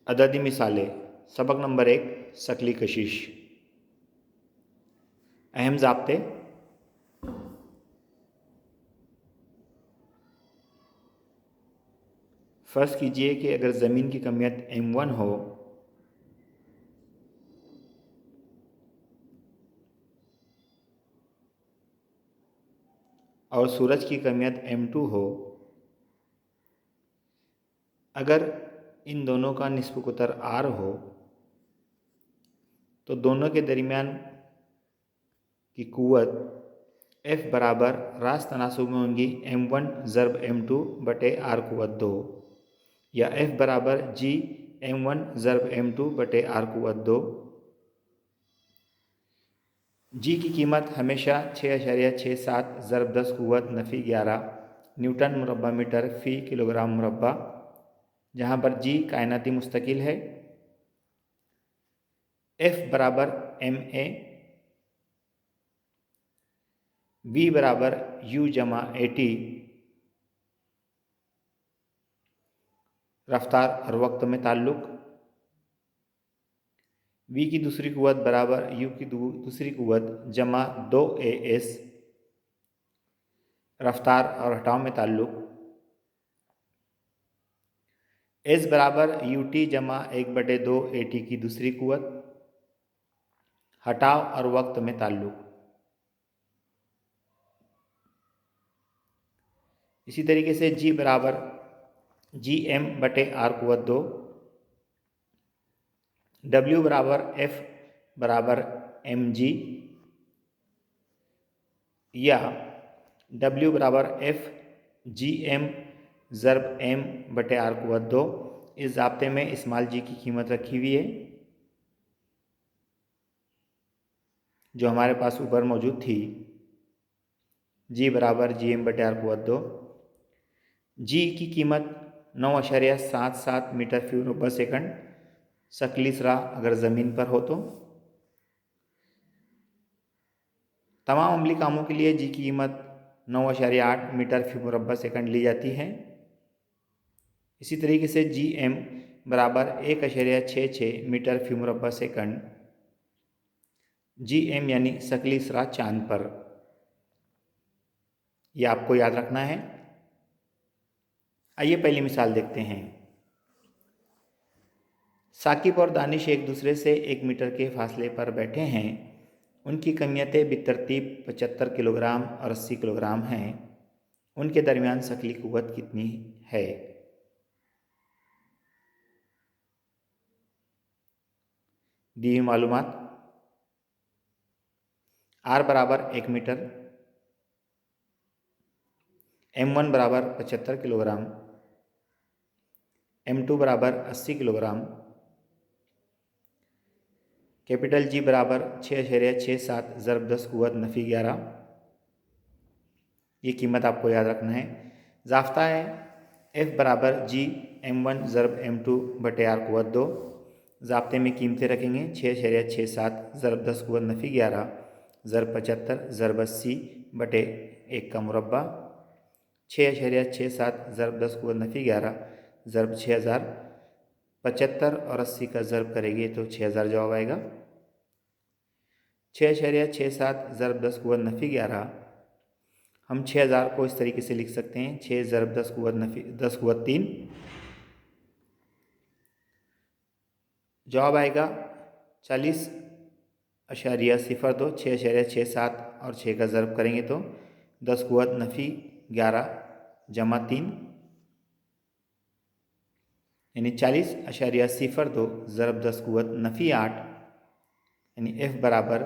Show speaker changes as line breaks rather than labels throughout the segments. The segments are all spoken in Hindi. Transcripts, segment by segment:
अददी मिसालें। सबक नंबर 1, शकली कशिश। अहम ज़ाब्ते। फ़र्ज़ कीजिए कि अगर ज़मीन की कमियत m1 हो और सूरज की कमियत m2 हो, अगर इन दोनों का निस्ब-कुतर r हो तो दोनों के दरमियान की कुव्वत F बराबर रास्त तनासुब में होंगी m1 ज़र्ब m2 बटे r कुव्वत 2, या F बराबर G m1 ज़र्ब m2 बटे r कुव्वत 2। जी की कीमत हमेशा 6.67 ज़र्ब 10 कुव्वत नफ़ी 11 न्यूटन मुरब्बा मीटर फ़ी किलोग्राम मुरब्बा, जहाँ पर जी कायनाती मुस्तकिल है। F बराबर ma, V बराबर U जमा AT, रफ्तार और वक्त में ताल्लुक़। V की दूसरी कुव्वत बराबर U की दूसरी कुव्वत जमा 2AS, रफ्तार और हटाव में ताल्लुक़। S बराबर UT जमा 1/2 AT की दूसरी कुव्वत, हटाव और वक्त में ताल्लुक़। इसी तरीके से G बराबर GM बटे R कुव्वत 2, W बराबर F बराबर mg, या W बराबर F GM ज़र्ब M बटे R कुव्वत 2। इस ज़ाब्ते में इस्माल जी की कीमत रखी हुई है जो हमारे पास ऊपर मौजूद थी, G बराबर GM बटे R कुव्वत 2। G की कीमत 9.77 मीटर फी मुरब्बा सेकंड शकली सरा अगर ज़मीन पर हो तो। तमाम अमली कामों के लिए जी की कीमत 9.8 मीटर फी मुरब्बा सेकंड ली जाती है। इसी तरीके से जी एम बराबर 1.66 मीटर फी मुरब्बा सेकंड, जी एम यानी शकली सरा चांद पर, यह आपको याद रखना है। आइए पहली मिसाल देखते हैं। साकिब और दानिश एक दूसरे से 1 मीटर के फासले पर बैठे हैं। उनकी कमियतें बितरतीब 75 किलोग्राम और 80 किलोग्राम हैं। उनके दरमियान शकली कुव्वत कितनी है? दी हुई मालूमात। R बराबर 1 मीटर, M1 बराबर 75 किलोग्राम, M2 बराबर 80 किलोग्राम, कैपिटल G बराबर 6.67 ज़र्ब 10 कुव्वत नफ़ी 11। ये कीमत आपको याद रखना है। ज़ाफ्ता है F बराबर G M1 ज़र्ब M2 बटे R कुव्वत 2। ज़ाब्ते में कीमतें रखेंगे 6.67 ज़र्ब 10 कुव्वत नफ़ी 11 ज़र्ब 75 ज़र्ब 80 बटे 1 का मुरब्बा, 6.67 ज़र्ब 10 कुव्वत नफ़ी 11 ज़र्ब 6000, 75 और 80 का ज़र्ब करेंगे तो 6000 जवाब आएगा। 6.67 ज़र्ब 10 कुव्वत नफ़ी 11, हम 6000 को इस तरीके से लिख सकते हैं 6 ज़र्ब 10 कुव्वत नफ़ी 10 कुव्वत 3, जवाब आएगा 40.02। 6.67 और 6 का ज़र्ब करेंगे तो 10 कुव्वत नफ़ी 11 जमा 3, यानी 40.02 ज़र्ब 10 कुव्वत नफ़ी 8, यानी F बराबर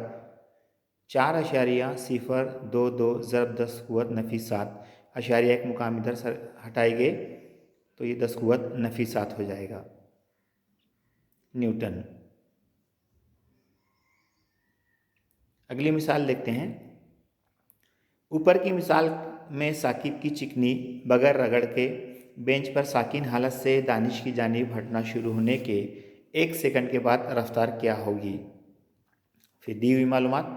4.022 ज़र्ब 10 कुव्वत नफ़ी 7। अशारिया एक मुकाम इधर से हटाएंगे तो ये 10 कुव्वत नफ़ी 7 हो जाएगा न्यूटन। अगली मिसाल देखते हैं। ऊपर की मिसाल में साकिब की चिकनी बगैर रगड़ के बेंच पर साकिन हालत से दानिश की जानिब हटना शुरू होने के 1 सेकंड के बाद रफ्तार क्या होगी? फिर दी हुई मालूमात।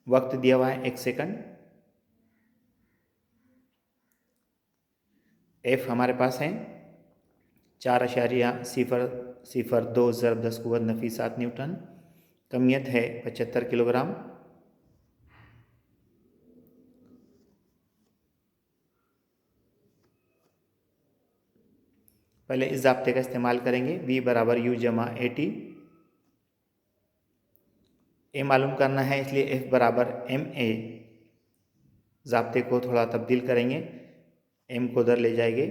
वक्त दिया हुआ है 1 सेकंड। F हमारे पास है 4.002 ज़रब 10 कुव्वत नफी 7 न्यूटन। कमियत है 75 किलोग्राम। पहले इस ज़ाब्ते का इस्तेमाल करेंगे। V बराबर U जमा AT। A मालूम करना है, इसलिए F बराबर MA। ज़ाब्ते को थोड़ा तब्दील करेंगे, M को उधर ले जाएंगे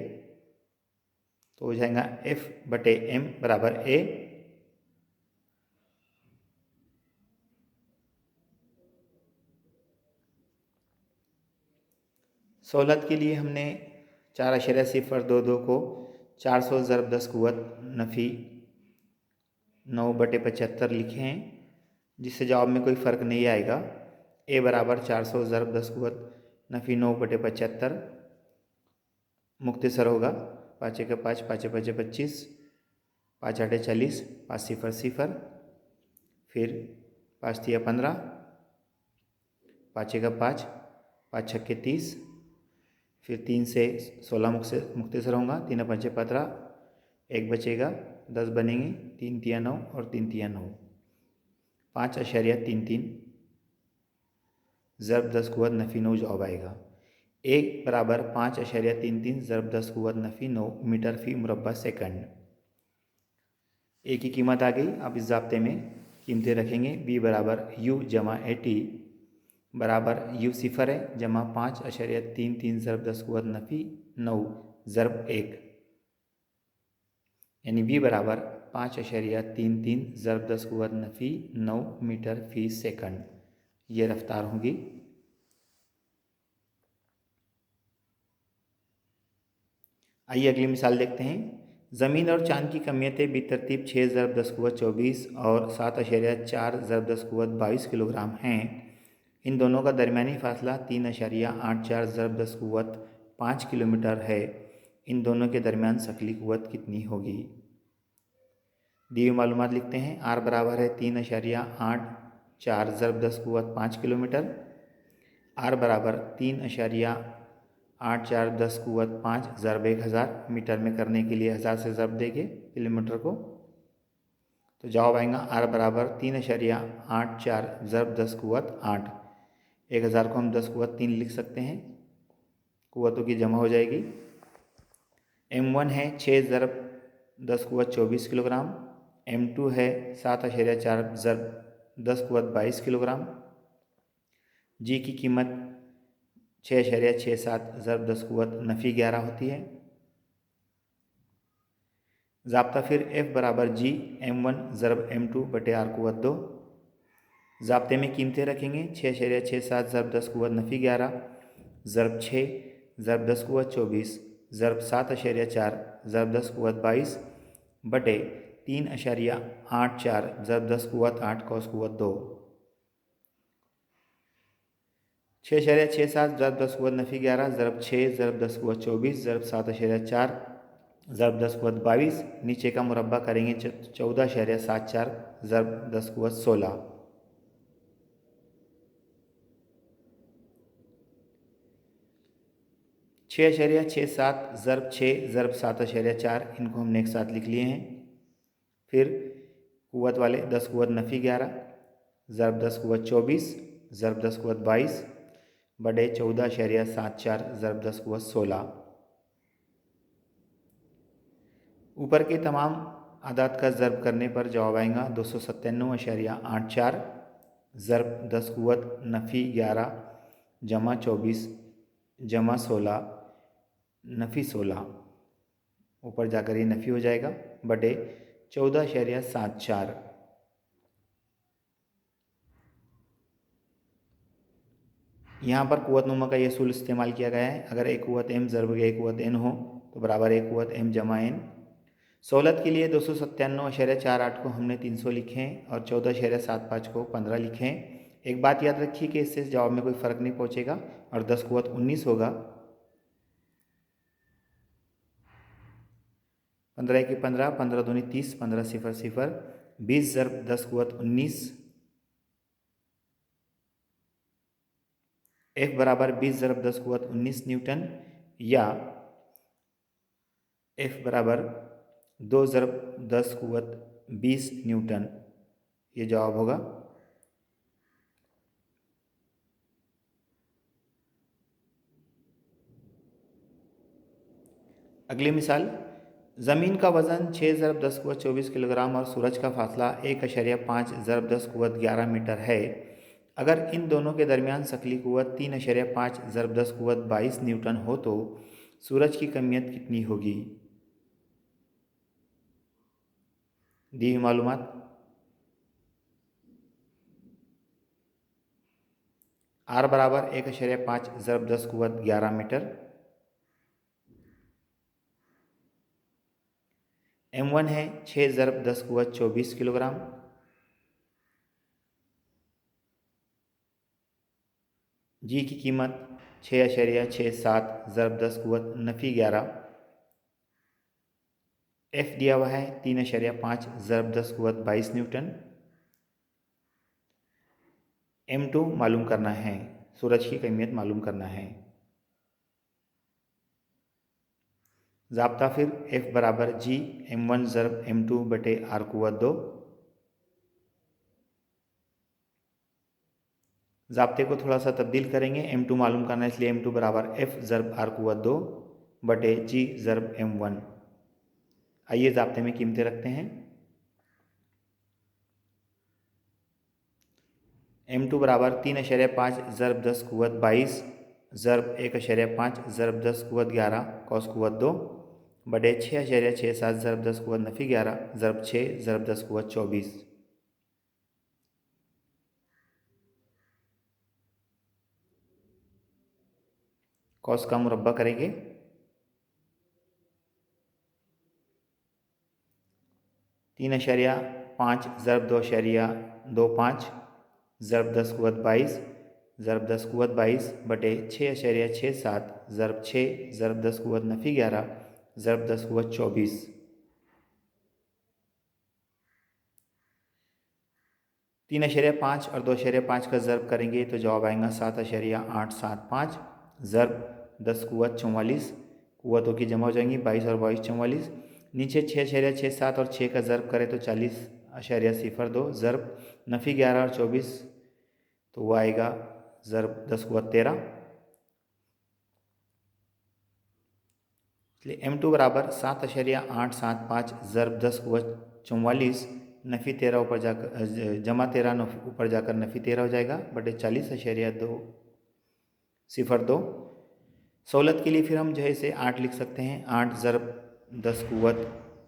तो हो जाएगा F बटे M बराबर A। सहूलत के लिए हमने 4.022 को 400 ज़रब 10 कुव्वत नफी 9/75 लिखे हैं, जिससे जवाब में कोई फ़र्क नहीं आएगा। A बराबर 400 ज़रब 10 कुव्वत नफी 9/75 मुख्तसर होगा। 5 का 5, 5 5 25, 5 8 40, 5 0 0, फिर 5 3 15, 5 का 5, 5 6 30, फिर 3 से 16 मुख्तसर होगा। 3 5 15, 1 बचेगा, 10 बनेंगे, 3 3 9 और 3 3 9, 5.33 ज़रब 10 कुव्वत नफी 9 जवाब आएगा। 1 बराबर 5.33 ज़रब 10 कुव्वत नफी 9 मीटर फी मुरब्बा सेकंड। A की कीमत आ गई। अब इस ज़ाब्ते में कीमतें रखेंगे। B बराबर U जमा AT बराबर U सिफर है जमा 5.33 ज़रब 10 कुव्वत नफी 9 ज़रब 1, यानी B बराबर 5.33 ज़रब 10 कुव्वत नफी 9 मीटर फी सेकंड। ये रफ्तार होगी। आइए अगली मिसाल देखते हैं। ज़मीन और चांद की कमियतें बितरतीब 6 ज़रब 10 कुव्वत 24 और 7.4 ज़रब 10 कुव्वत 22 किलोग्राम हैं। इन दोनों का दरमियानी फासला 3.84 ज़रब 10 कुव्वत 5 किलोमीटर है। इन दोनों के दरमियान शकली कुव्वत कितनी होगी? दी हुई मालूमात लिखते हैं। R बराबर है 3.84 ज़रब 10 कुव्वत 5 किलोमीटर। R बराबर 3.84 10 कुव्वत 5 ज़रब 1000। मीटर में करने के लिए 1000 से ज़रब देंगे किलोमीटर को, तो जवाब आएगा R बराबर 3.84 ज़रब 10 कुव्वत 8। 1000 को हम 10 कुव्वत 3 लिख सकते हैं, कुव्वतों की जमा हो जाएगी। M1 है 6 ज़रब 10 कुव्वत 24 किलोग्राम। M2 है 7.4 ज़रब 10 कुव्वत 22 किलोग्राम। G की कीमत 6.67 ज़रब 10 कुव्वत नफी 11 होती है। ज़ाब्ता फिर F बराबर G M1 ज़रब M2 बटे R कुव्वत 2। ज़ाब्ते में कीमतें रखेंगे। 6.67 ज़रब 10 कुव्वत नफी 11 ज़रब 6 ज़रब 10 कुव्वत 24 ज़रब 7.4 ज़रब 10 कुव्वत 22 बटे 3.84 ज़रब 10 कुव्वत 8 कॉस कुव्वत 2। 6.67 ज़रब 10 कुव्वत नफी 11 ज़रब 6 ज़रब 10 कुव्वत 24 ज़रब 7.4 ज़रब 10 कुव्वत 22, नीचे का मुरब्बा करेंगे 14.74 ज़रब 10 कुव्वत 16। 6.67 ज़रब 6 ज़रब 7.4, इनको हमने एक साथ लिख लिए हैं। फिर कुव्वत वाले 10 कुव्वत नफी 11 ज़रब 10 कुव्वत 24 ज़रब 10 कुव्वत 22 बटे 14.74 ज़रब 10 कुव्वत 16। ऊपर के तमाम आदाद का ज़रब करने पर जवाब आएगा 297.84 ज़रब 10 कुव्वत नफी 11 जमा 24 जमा 16 नफी 16, ऊपर जाकर ये नफी हो जाएगा बटे 14.74। यहाँ पर कुव्वतनुमा का ये असूल इस्तेमाल किया गया है। अगर एक कुव्वत M ज़रब एक कुव्वत N हो तो बराबर एक कुव्वत M जमा N। सहूलत के लिए 297.48 को हमने 300 लिखे हैं और 14.75 को 15 लिखे हैं। एक बात याद रखिए कि इससे जवाब में कोई फ़र्क नहीं पहुँचेगा और 10 कुव्वत 19 होगा। 15 की 15, 15 दूनी 30, 15 0 0, 20 ज़रब 10 कुव्वत 19। F बराबर 20 ज़रब 10 कुव्वत 19 न्यूटन, या F बराबर 2 ज़रब 10 कुव्वत 20 न्यूटन, ये जवाब होगा। अगली मिसाल, ज़मीन का वज़न 6 ज़रब 10 कुव्वत 24 किलोग्राम और सूरज का फासला 1.5 ज़रब 10 कुव्वत 11 मीटर है। अगर इन दोनों के दरमियान शकली कुव्वत 3.5 ज़रब 10 कुव्वत 22 न्यूटन हो तो सूरज की कमियत कितनी होगी? दी हुई मालूमात, R बराबर 1.5 ज़रब 10 कुव्वत 11 मीटर, M1 है 6 ज़रब 10 कुव्वत 24 किलोग्राम, जी की कीमत 6.67 ज़रब 10 कुव्वत नफी 11, F दिया हुआ है 3.5 ज़रब 10 कुव्वत 22 न्यूटन, M2 मालूम करना है, सूरज की कमियत मालूम करना है। ज़ाब्ता फिर F बराबर G M1 ज़रब M2 बटे R कुव्वत 2। ज़ाब्ते को थोड़ा सा तब्दील करेंगे, M2 मालूम करना है इसलिए M2 बराबर F ज़रब R कुव्वत 2 बटे G ज़रब M1। आइए ज़ाब्ते में कीमतें रखते हैं। M2 बराबर 3.5 ज़रब 10 कुव्वत 22 ज़रब 1.5 ज़रब 10 कुव्वत 11 कॉस कुव्वत 2 बटे 6.67 ज़रब 10 कुव्वत नफी 11 ज़रब 6 ज़रब 10 कुव्वत 24। कॉस का मुरब्बा करेंगे, 3.5 ज़रब 2.25 ज़रब 10 कुव्वत 22 ज़रब 10 कुव्वत 22 बटे 6.67 ज़रब 6 ज़रब 10 कुव्वत नफी 11 ज़रब 10 कुव्वत 24। 3.5 और 2.5 का ज़रब करेंगे तो जवाब आएगा 7.875 ज़रब 10 कुव्वत 44, कुव्वतों की जमा हो जाएंगी 22 और 22 44, नीचे 6.67 और 6 का ज़रब करें तो 40.02 ज़रब नफी 11 और 24 तो वो आएगा ज़रब 10 कुव्वत 13। इसलिए M2 बराबर 7.875 ज़रब 10 कुव्वत 44 नफ़ी 13 ऊपर जाकर जमा 13 ऊपर जाकर नफ़ी 13 हो जाएगा बटे 40.202। सहूलत के लिए फिर हम जो है इसे 8 लिख सकते हैं। 8 ज़रब 10 कुव्वत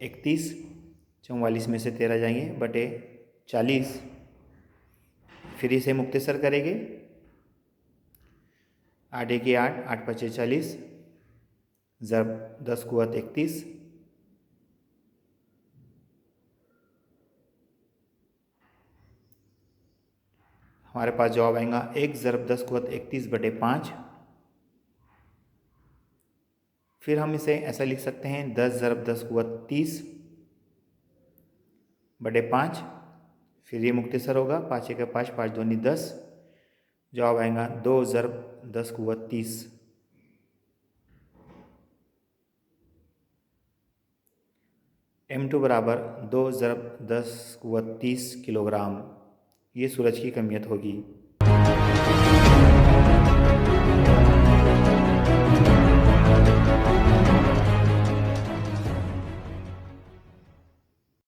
31, 44 में से 13 जाएंगे बटे 40, फिर इसे मुख्तसर करेंगे। 8 1 8, 8 5 40 ज़रब 10 कुव्वत 31, हमारे पास जवाब आएगा 1 ज़रब 10 कुव्वत 31 बटे 5। फिर हम इसे ऐसा लिख सकते हैं 10 ज़रब 10 कुव्वत 30 बटे 5, फिर ये मुख्तसर होगा 5 1 5, 5 दूनी 10, जवाब आएगा 2 ज़रब 10 कुव्वत 30। M2 बराबर 2 ज़रब 10 कुव्वत 30 किलोग्राम, ये सूरज की कमियत होगी।